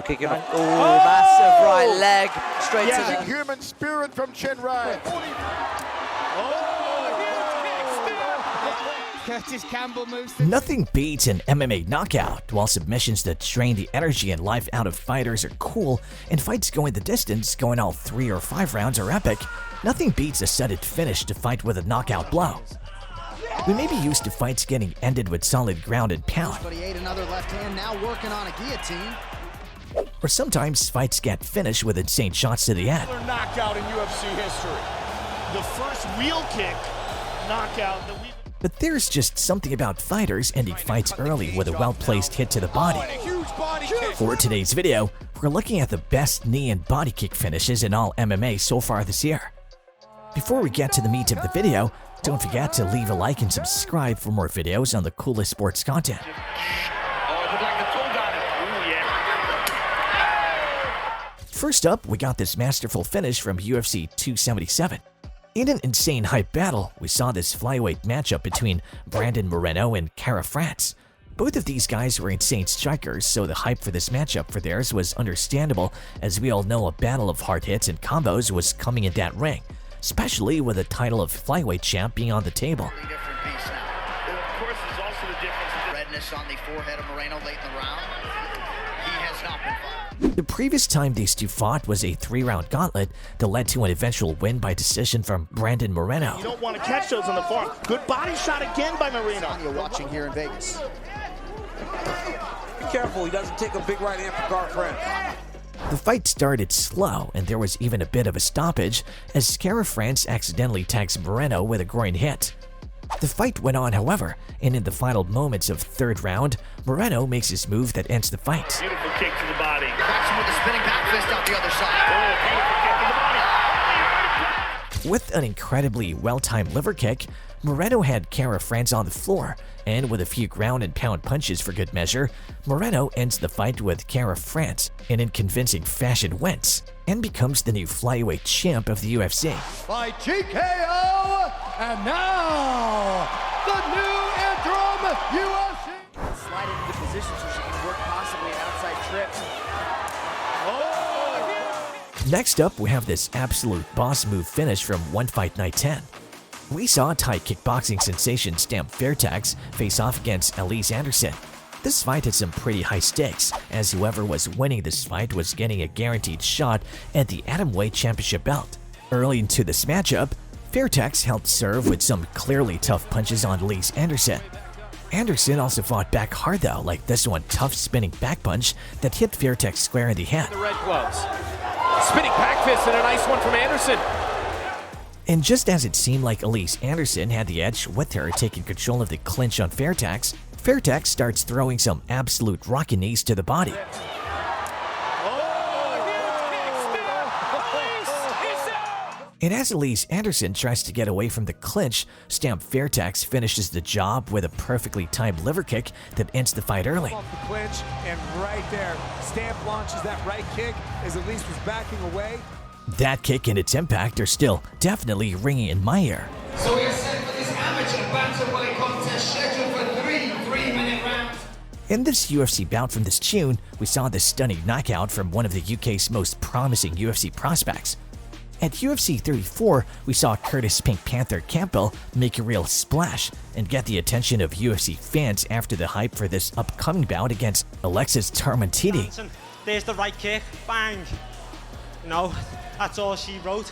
Kicking him. Oh, massive right leg straight to the human spirit from Chin Rai. Curtis Campbell moves. Nothing beats an MMA knockout. While submissions that drain the energy and life out of fighters are cool, and fights going the distance, going all 3 or 5 rounds are epic, nothing beats a sudden finish to fight with a knockout blow. We may be used to fights getting ended with solid ground and pound. But he ate another left hand, now working on a guillotine. Or sometimes fights get finished with insane shots to the head. Another knockout in UFC history. The first wheel kick knockout that we... But there's just something about fighters ending fights early with a well-placed hit to the body. For today's video, we're looking at the best knee and body kick finishes in all MMA so far this year. Before we get to the meat of the video, don't forget to leave a like and subscribe for more videos on the coolest sports content. First up, we got this masterful finish from UFC 277. In an insane hype battle, we saw this flyweight matchup between Brandon Moreno and Kara France. Both of these guys were insane strikers, so the hype for this matchup for theirs was understandable, as we all know a battle of hard hits and combos was coming in that ring, especially with the title of flyweight champ being on the table. Different beast now. Of course, there's also the difference in Redness on the forehead of Moreno late in the round. He has not been fired. The previous time these two fought was a 3-round gauntlet that led to an eventual win by decision from Brandon Moreno. You don't want to catch those on the farm. Good body shot again by Moreno. You're watching here in Vegas. Be careful, he doesn't take a big right hand from Kara France. The fight started slow, and there was even a bit of a stoppage as Kara France accidentally tags Moreno with a groin hit. The fight went on, however, and in the final moments of third round, Moreno makes his move that ends the fight. Beautiful kick to the body. Catch him with a spinning back fist out the other side. Beautiful kick to the body. With an incredibly well-timed liver kick, Moreno had Kara France on the floor, and with a few ground and pound punches for good measure, Moreno ends the fight with Kara France and in convincing fashion wins, and becomes the new flyweight champ of the UFC. By TKO, and now, the new interim UFC. Slide into position so she can work possibly an outside trip. Next up, we have this absolute boss move finish from One Fight Night 10. We saw Thai kickboxing sensation Stamp Fairtex face off against Elise Anderson. This fight had some pretty high stakes, as whoever was winning this fight was getting a guaranteed shot at the Atomweight Championship belt. Early into this matchup, Fairtex helped serve with some clearly tough punches on Elise Anderson. Anderson also fought back hard though, like this one tough spinning back punch that hit Fairtex square in the head. The red gloves. Spinning back fist and a nice one from Anderson. And just as it seemed like Elise Anderson had the edge with her taking control of the clinch on Fairtex, Fairtex starts throwing some absolute rocket knees to the body. And as Elise Anderson tries to get away from the clinch, Stamp Fairtex finishes the job with a perfectly timed liver kick that ends the fight early. Off the clinch, and right there, Stamp launches that right kick as Elise was backing away. That kick and its impact are still definitely ringing in my ear. So we are set for this amateur bantamweight contest scheduled for 3 3-minute rounds. In this UFC bout from this June, we saw this stunning knockout from one of the UK's most promising UFC prospects. At UFC 34, we saw Curtis Pink Panther Campbell make a real splash and get the attention of UFC fans after the hype for this upcoming bout against Alexis Tarantini. There's the right kick, bang. No, that's all she wrote.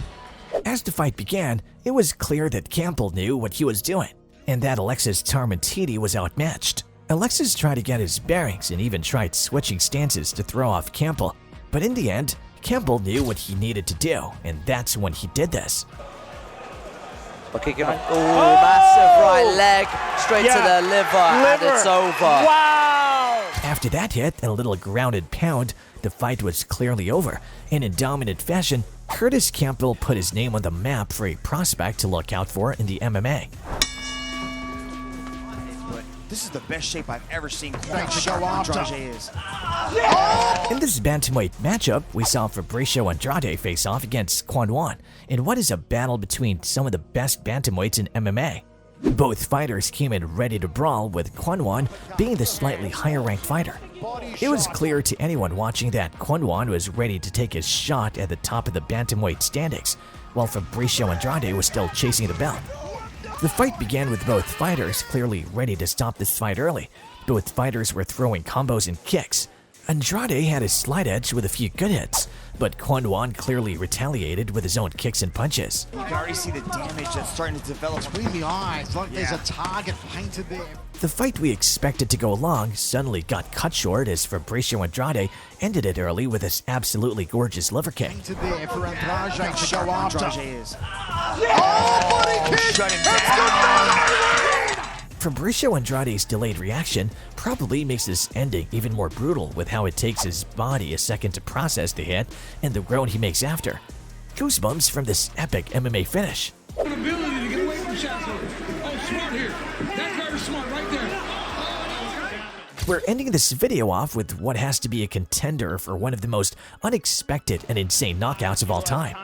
As the fight began, it was clear that Campbell knew what he was doing, and that Alexis Tarantini was outmatched. Alexis tried to get his bearings and even tried switching stances to throw off Campbell, but in the end, Campbell knew what he needed to do, and that's when he did this. Kicking him. Oh, massive right leg straight to the liver, and it's over. Wow! After that hit and a little grounded pound, the fight was clearly over, and in dominant fashion, Curtis Campbell put his name on the map for a prospect to look out for in the MMA. This is the best shape I've ever seen Kwon show off. Andrade is. In this bantamweight matchup, we saw Fabricio Andrade face off against Kwon in what is a battle between some of the best bantamweights in MMA. Both fighters came in ready to brawl, with Kwon being the slightly higher-ranked fighter. It was clear to anyone watching that Kwon was ready to take his shot at the top of the bantamweight standings, while Fabricio Andrade was still chasing the belt. The fight began with both fighters clearly ready to stop this fight early. Both fighters were throwing combos and kicks. Andrade had his slight edge with a few good hits, but Kwon clearly retaliated with his own kicks and punches. You can already see the damage that's starting to develop between the eyes, like there's a target painted there. The fight we expected to go long suddenly got cut short as Fabricio Andrade ended it early with his absolutely gorgeous liver kick. Painted there for Andrade to go after. Fabricio Andrade's delayed reaction probably makes this ending even more brutal, with how it takes his body a second to process the hit and the groan he makes after. Goosebumps from this epic MMA finish. Ability to get away from shots. Oh, smart here. That's very smart right there. We're ending this video off with what has to be a contender for one of the most unexpected and insane knockouts of all time.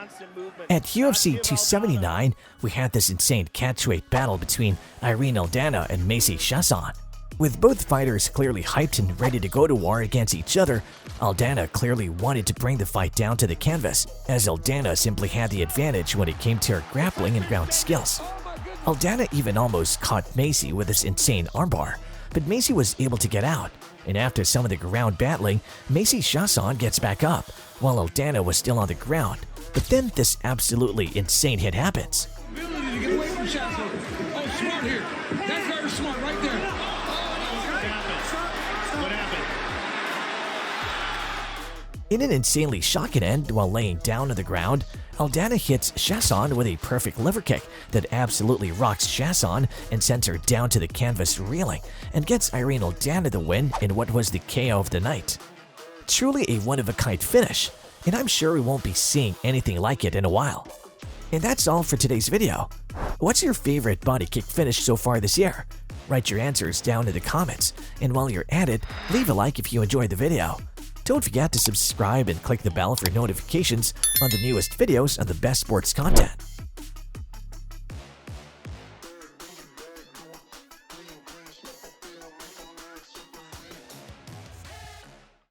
At UFC 279, we had this insane catchweight battle between Aldana and Macy Chiasson. With both fighters clearly hyped and ready to go to war against each other, Aldana clearly wanted to bring the fight down to the canvas, as Aldana simply had the advantage when it came to her grappling and ground skills. Aldana even almost caught Macy with this insane armbar, but Macy was able to get out, and after some of the ground battling, Macy Chiasson gets back up, while Aldana was still on the ground. But then this absolutely insane hit happens. Ability to get away from shots. Oh, smart here. That's very smart right there. What happened? In an insanely shocking end, while laying down on the ground, Aldana hits Chiasson with a perfect liver kick that absolutely rocks Chiasson and sends her down to the canvas reeling, and gets Aldana the win in what was the KO of the night. Truly a one-of-a-kind finish, and I'm sure we won't be seeing anything like it in a while. And that's all for today's video. What's your favorite body kick finish so far this year? Write your answers down in the comments, and while you're at it, leave a like if you enjoyed the video. Don't forget to subscribe and click the bell for notifications on the newest videos on the best sports content.